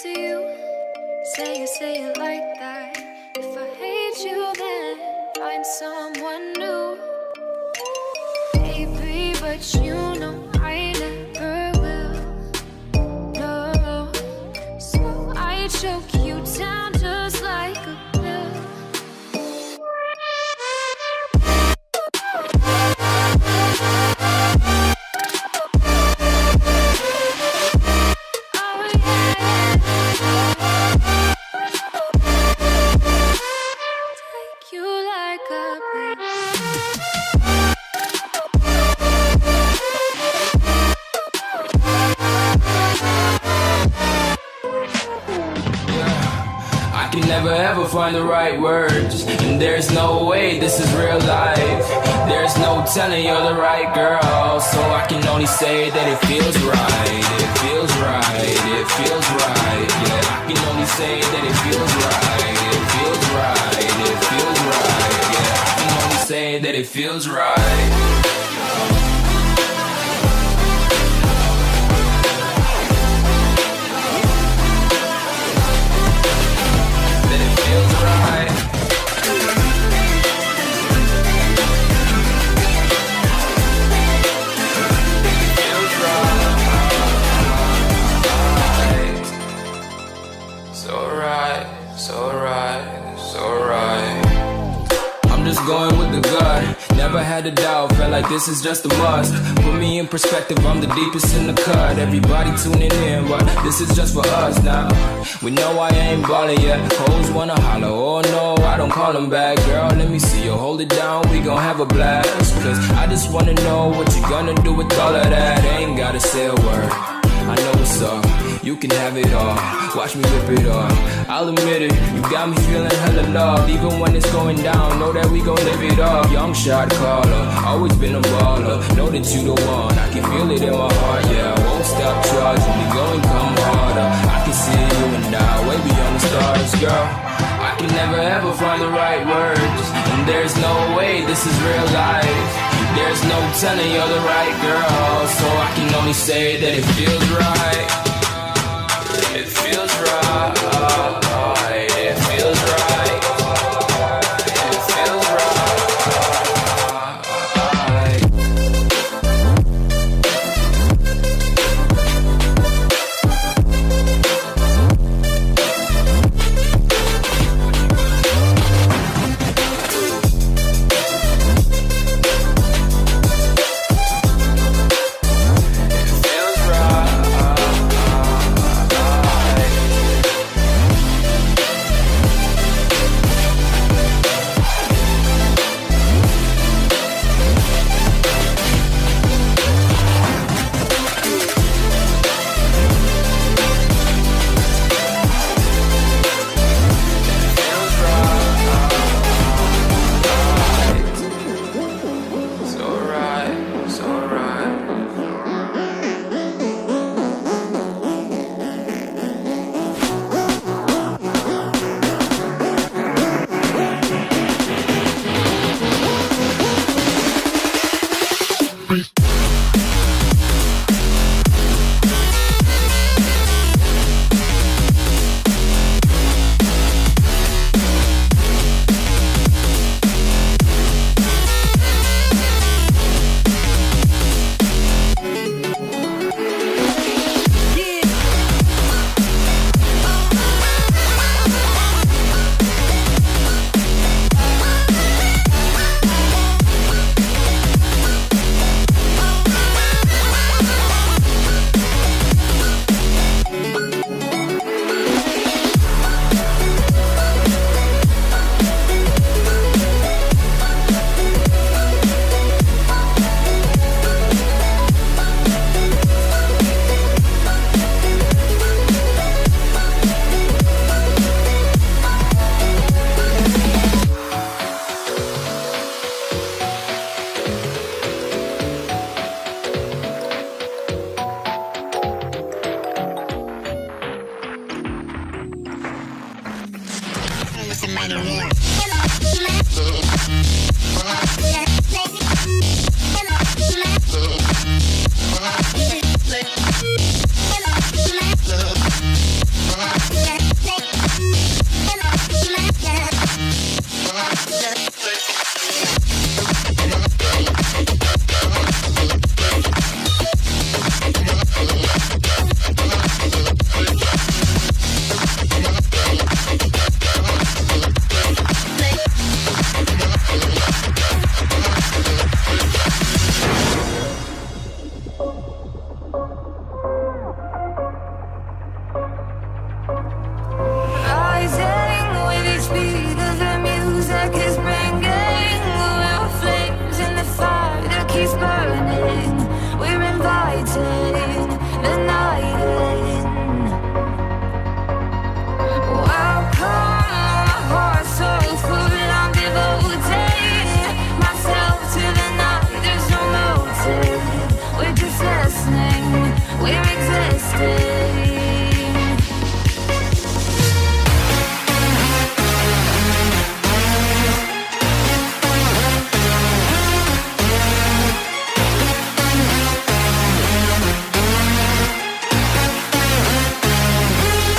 to you. Say it like that. If I hate you, then find someone new. Baby, but you know I never will. No, so I choke you down just like a pill. Never ever find the right words, and there's no way this is real life. There's no telling you're the right girl, so I can only say that it feels right. It feels right, it feels right. Yeah, I can only say that it feels right. It feels right, it feels right. Yeah, I can only say that it feels right. Going with the gut, never had a doubt, felt like this is just a must. Put me in perspective, I'm the deepest in the cut. Everybody tuning in, but this is just for us now. We know I ain't ballin' yet, hoes wanna holler, oh no, I don't call them back. Girl, let me see you hold it down, we gon' have a blast. Cause I just wanna know what you gonna do with all of that. Ain't gotta say a word, I know what's up. You can have it all, watch me rip it off. I'll admit it, you got me feeling hella love. Even when it's going down, know that we gon' live it up. Young shot caller, always been a baller. Know that you the one, I can feel it in my heart. Yeah, I won't stop charging, we going come harder. I can see you and I, way beyond the stars, girl. I can never ever find the right words, and there's no way this is real life. There's no telling you're the right girl, so I can only say that it feels right. It feels right, it feels right, it feels right. Like